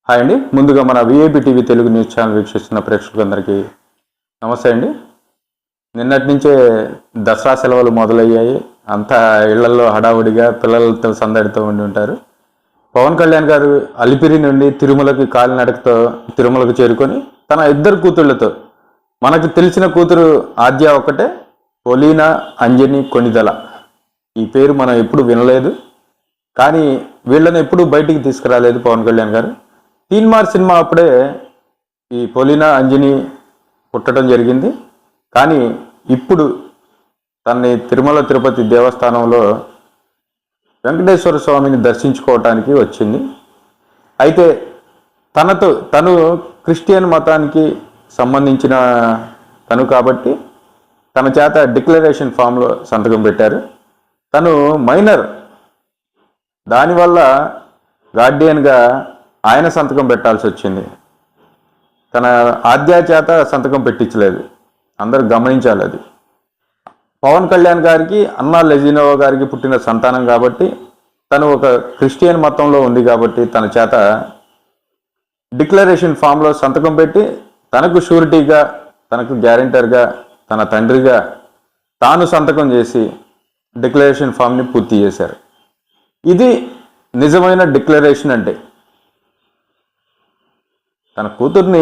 Hi అండి. ముందుగా మన VIP TV Telugu news channel వీక్షిస్తున్న ప్రేక్షకులందరికీ నమస్తే అండి. నిన్నటి నుంచే దసరా సెలవులు మొదలయ్యాయి. అంతా ఇళ్లలో హడావుడిగా పిల్లలతో సందడితో ఉండి ఉంటారు. పవన్ కళ్యాణ్ గారు అలిపిరి నుండి తిరుమలకి కాలినడకతో తిరుమలకు చేరుకొని తన ఇద్దరు కూతుళ్లతో, మనకు తెలిసిన కూతురు ఆద్య ఒకటే, పొలీనా అంజని కొణిదల. ఈ పేరు మనం ఎప్పుడు వినలేదు, కానీ వీళ్ళని ఎప్పుడు బయటికి తీసుకురాలేదు పవన్ కళ్యాణ్ గారు. తీన్మార్ సినిమా అప్పుడే ఈ పొలీనా అంజని పుట్టడం జరిగింది. కానీ ఇప్పుడు తనని తిరుమల తిరుపతి దేవస్థానంలో వెంకటేశ్వర స్వామిని దర్శించుకోవటానికి వచ్చింది. అయితే తను క్రిస్టియన్ మతానికి సంబంధించిన తను కాబట్టి తన చేత డిక్లరేషన్ ఫామ్లో సంతకం పెట్టారు. తను మైనర్, దానివల్ల గార్డియన్గా ఆయన సంతకం పెట్టాల్సి వచ్చింది. తన ఆద్య చేత సంతకం పెట్టించలేదు. అందరూ గమనించాలి. అది పవన్ కళ్యాణ్ గారికి, అన్నా లెజినోవా గారికి పుట్టిన సంతానం కాబట్టి, తను ఒక క్రిస్టియన్ మతంలో ఉంది కాబట్టి తన చేత డిక్లరేషన్ ఫామ్లో సంతకం పెట్టి తనకు షూరిటీగా, తనకు గ్యారెంటర్గా, తన తండ్రిగా తాను సంతకం చేసి డిక్లరేషన్ ఫామ్ని పూర్తి చేశారు. ఇది నిజమైన డిక్లరేషన్. అంటే తన కూతుర్ని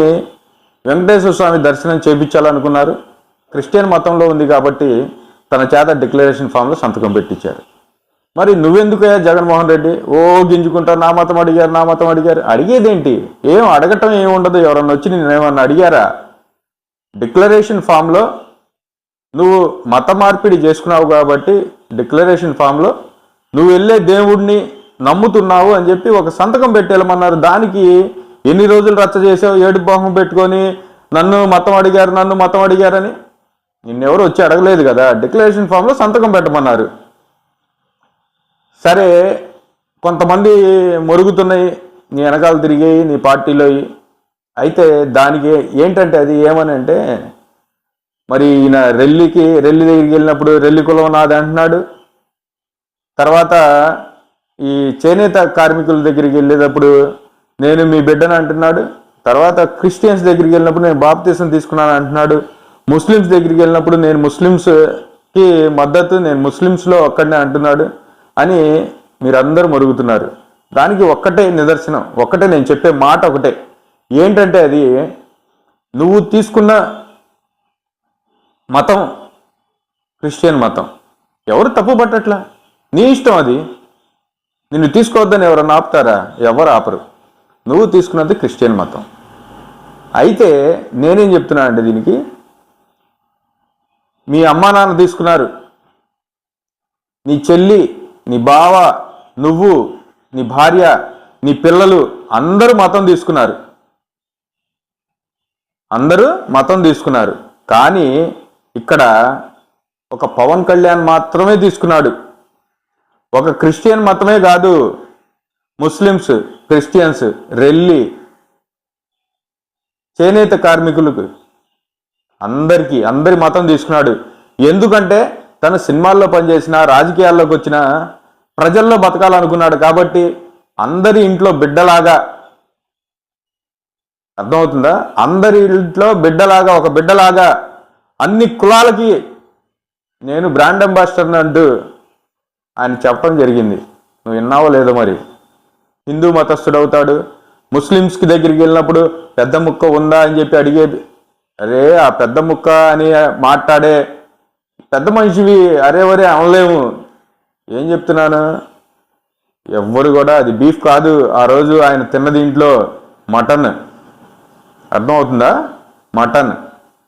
వెంకటేశ్వర స్వామి దర్శనం చేయించాలనుకున్నారు. క్రిస్టియన్ మతంలో ఉంది కాబట్టి తన చేత డిక్లరేషన్ ఫామ్లో సంతకం పెట్టించారు. మరి నువ్వెందుకయ్యా జగన్మోహన్ రెడ్డి గింజుకుంటావు? నా మతం అడిగారు. అడిగేదేంటి? ఏం అడగటం ఏమి ఉండదు. ఎవరన్నా వచ్చి నేనేమన్నా అడిగారా? డిక్లరేషన్ ఫామ్లో నువ్వు మత మార్పిడి చేసుకున్నావు కాబట్టి డిక్లరేషన్ ఫామ్లో నువ్వు వెళ్ళే దేవుడిని నమ్ముతున్నావు అని చెప్పి ఒక సంతకం పెట్టేళ్ళమన్నారు. దానికి ఎన్ని రోజులు రచ్చ చేసావు? ఏడు బాహం పెట్టుకొని నన్ను మతం అడిగారని. నిన్నెవరు వచ్చి అడగలేదు కదా. డిక్లరేషన్ ఫామ్లో సంతకం పెట్టమన్నారు. సరే, కొంతమంది మొరుగుతున్నాయి, నీ వెనకాల తిరిగాయి, నీ పార్టీలో. అయితే దానికి ఏంటంటే, అది ఏమని అంటే, మరి ఈయన రెల్లి దగ్గరికి వెళ్ళినప్పుడు రెల్లి కులం నాది అంటున్నాడు. తర్వాత ఈ చేనేత కార్మికుల దగ్గరికి వెళ్ళేటప్పుడు నేను మీ బిడ్డను అంటున్నాడు. తర్వాత క్రిస్టియన్స్ దగ్గరికి వెళ్ళినప్పుడు నేను బాప్తీసం తీసుకున్నాను అంటున్నాడు. ముస్లిమ్స్ దగ్గరికి వెళ్ళినప్పుడు నేను ముస్లిమ్స్కి మద్దతు, నేను ముస్లిమ్స్లో ఒక్కడనే అంటున్నాడు అని మీరందరూ మరుగుతున్నారు. దానికి ఒక్కటే నిదర్శనం, ఒక్కటే నేను చెప్పే మాట ఒకటే. ఏంటంటే, అది నువ్వు తీసుకున్న మతం క్రిస్టియన్ మతం. ఎవరు తప్పు పట్టట్లా, నీ ఇష్టం. అది నిన్ను తీసుకోవద్దని ఎవరన్నా ఆపుతారా? ఎవరు ఆపరు. నువ్వు తీసుకున్నది క్రిస్టియన్ మతం. అయితే నేనేం చెప్తున్నా అంటే, దీనికి మీ అమ్మా నాన్న తీసుకున్నారు, నీ చెల్లి, నీ బావ, నువ్వు, నీ భార్య, నీ పిల్లలు అందరూ మతం తీసుకున్నారు. కానీ ఇక్కడ ఒక పవన్ కళ్యాణ్ మాత్రమే తీసుకున్నాడు. ఒక క్రిస్టియన్ మతమే కాదు, ముస్లిమ్స్, క్రిస్టియన్స్, రెల్లి, చేనేత కార్మికులకు అందరి మతం తీసుకున్నాడు. ఎందుకంటే తను సినిమాల్లో పనిచేసిన, రాజకీయాల్లోకి వచ్చిన, ప్రజల్లో బతకాలనుకున్నాడు కాబట్టి అందరి ఇంట్లో బిడ్డలాగా, అర్థమవుతుందా? అందరి ఇంట్లో బిడ్డలాగా, ఒక బిడ్డలాగా అన్ని కులాలకి నేను బ్రాండ్ అంబాసిడర్ని అంటూ ఆయన చెప్పడం జరిగింది. నువ్వు విన్నావో లేదో మరి. హిందూ మతస్థుడవుతాడు. ముస్లిమ్స్కి దగ్గరికి వెళ్ళినప్పుడు పెద్ద ముక్క ఉందా అని చెప్పి అడిగేది. అరే, ఆ పెద్ద ముక్క అని మాట్లాడే పెద్ద మనిషివి అరే అనలేము. ఏం చెప్తున్నాను? ఎవ్వరు కూడా, అది బీఫ్ కాదు. ఆ రోజు ఆయన తిన్న దీంట్లో మటన్, అర్థమవుతుందా?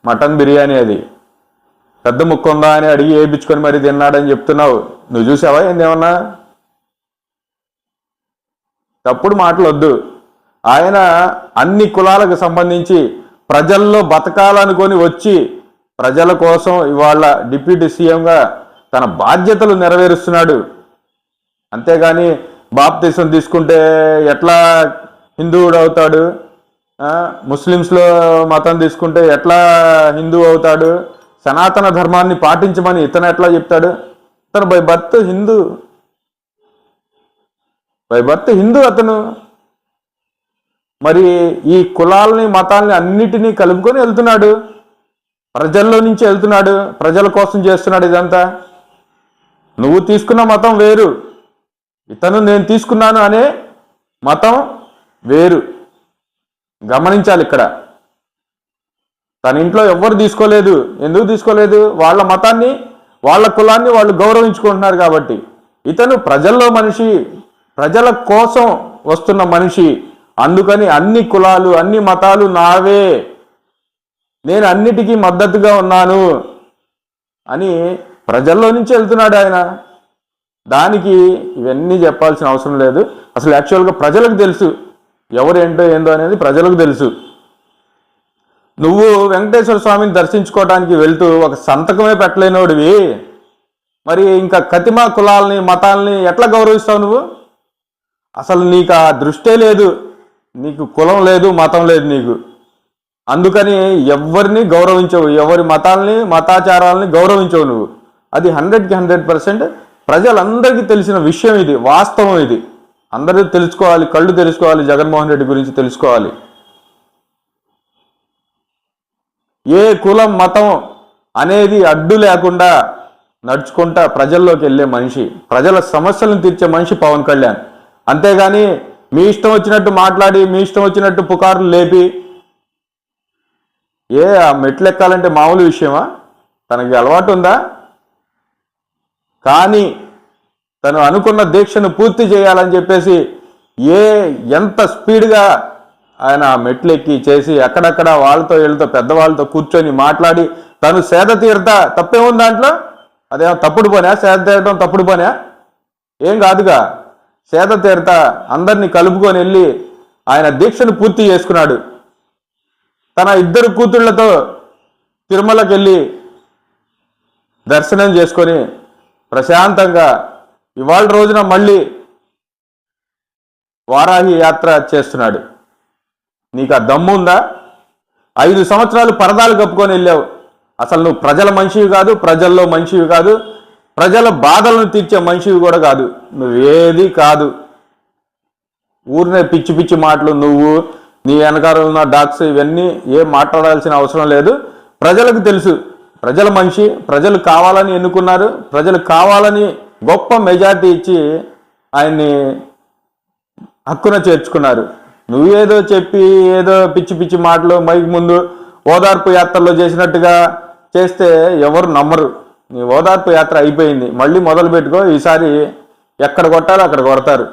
మటన్ బిర్యానీ. అది పెద్ద ముక్క ఉందా అని అడిగి వేయించుకొని మరి తిన్నాడని చెప్తున్నావు. నువ్వు చూసావా ఏందేమన్నా? తప్పుడు మాటలు వద్దు. ఆయన అన్ని కులాలకు సంబంధించి ప్రజల్లో బతకాలనుకొని వచ్చి ప్రజల కోసం ఇవాళ డిప్యూటీ సీఎంగా తన బాధ్యతలు నెరవేరుస్తున్నాడు. అంతేగాని బాప్తీసం తీసుకుంటే ఎట్లా హిందువుడు అవుతాడు, ముస్లిమ్స్లో మతం తీసుకుంటే ఎట్లా హిందువు అవుతాడు, సనాతన ధర్మాన్ని పాటించమని ఇతను ఎట్లా చెప్తాడు? తను బై బర్త్ హిందూ. అతను మరి ఈ కులాలని మతాలని అన్నిటినీ కలుపుకొని వెళ్తున్నాడు, ప్రజల్లో నుంచి వెళ్తున్నాడు, ప్రజల కోసం చేస్తున్నాడు ఇదంతా. నువ్వు తీసుకున్న మతం వేరు, ఇతను నేను తీసుకున్నాను అనే మతం వేరు. గమనించాలి ఇక్కడ. తన ఇంట్లో ఎవ్వరు తీసుకోలేదు. ఎందుకు తీసుకోలేదు? వాళ్ళ మతాన్ని, వాళ్ళ కులాన్ని వాళ్ళు గౌరవించుకుంటున్నారు కాబట్టి. ఇతను ప్రజల్లో మనిషి, ప్రజల కోసం వస్తున్న మనిషి. అందుకని అన్ని కులాలు, అన్ని మతాలు నావే, నేను అన్నిటికీ మద్దతుగా ఉన్నాను అని ప్రజల్లో నుంచి వెళ్తున్నాడు ఆయన. దానికి ఇవన్నీ చెప్పాల్సిన అవసరం లేదు. అసలు యాక్చువల్గా ప్రజలకు తెలుసు ఎవరేంటో ఏందో అనేది ప్రజలకు తెలుసు. నువ్వు వెంకటేశ్వర స్వామిని దర్శించుకోవడానికి వెళ్తూ ఒక సంతకమే పెట్టలేనోడివి, మరి ఇంకా కతిమా కులాలని మతాలని ఎట్లా గౌరవిస్తావు నువ్వు? అసలు నీకు ఆ దృష్టే లేదు, నీకు కులం లేదు, మతం లేదు నీకు. అందుకని ఎవరిని గౌరవించవు, ఎవరి మతాలని మతాచారాలని గౌరవించవు నువ్వు. అది 100కి 100% ప్రజలందరికీ తెలిసిన విషయం ఇది, వాస్తవం ఇది. అందరూ తెలుసుకోవాలి, కళ్ళు తెలుసుకోవాలి, జగన్మోహన్ రెడ్డి గురించి తెలుసుకోవాలి. ఏ కులం మతం అనేది అడ్డు లేకుండా నడుచుకుంటా ప్రజల్లోకి వెళ్ళే మనిషి, ప్రజల సమస్యలను తీర్చే మనిషి పవన్ కళ్యాణ్. అంతేగాని మీ ఇష్టం వచ్చినట్టు మాట్లాడి, మీ ఇష్టం వచ్చినట్టు పుకార్లు లేపి, ఆ మెట్లు ఎక్కాలంటే మామూలు విషయమా? తనకి అలవాటు ఉందా? కానీ తను అనుకున్న దీక్షను పూర్తి చేయాలని చెప్పేసి ఎంత స్పీడ్గా ఆయన మెట్లెక్కి చేసి అక్కడక్కడ వాళ్ళతో వీళ్ళతో పెద్దవాళ్ళతో కూర్చొని మాట్లాడి తను సేద తీరతా. తప్పేముంది దాంట్లో? అదేమో తప్పుడు పనా? సేద తీరటం తప్పుడు పనా? ఏం కాదుగా. సేద తీరతా అందరినీ కలుపుకొని వెళ్ళి ఆయన దీక్షను పూర్తి చేసుకున్నాడు. తన 2 కూతుళ్లతో తిరుమలకి వెళ్ళి దర్శనం చేసుకొని ప్రశాంతంగా ఇవాళ రోజున మళ్ళీ వారాహి యాత్ర చేస్తున్నాడు. నీకు ఆ దమ్ము ఉందా? 5 సంవత్సరాలు పరదాలు కప్పుకొని వెళ్ళావు. అసలు నువ్వు ప్రజల మనిషివి కాదు, ప్రజల్లో మనిషివి కాదు, ప్రజల బాధలను తీర్చే మనిషివి కూడా కాదు. నువ్వేది కాదు. ఊరినే పిచ్చి పిచ్చి మాటలు, నువ్వు నీ వెనకాల ఉన్న డాక్స్, ఇవన్నీ ఏం మాట్లాడాల్సిన అవసరం లేదు. ప్రజలకు తెలుసు, ప్రజల మనిషి, ప్రజలు కావాలని ఎన్నుకున్నారు, ప్రజలు కావాలని గొప్ప మెజార్టీ ఇచ్చి ఆయన్ని హక్కున చేర్చుకున్నారు. నువ్వేదో చెప్పి ఏదో పిచ్చి పిచ్చి మాటలు మైక్ ముందు ఓదార్పు యాత్రలో చేసినట్టుగా చేస్తే ఎవరు నమ్మరు. నీ ఓదార్పు యాత్ర అయిపోయింది, మళ్ళీ మొదలు పెట్టుకో. ఈసారి ఎక్కడ కొట్టాలో అక్కడ కొడతారు.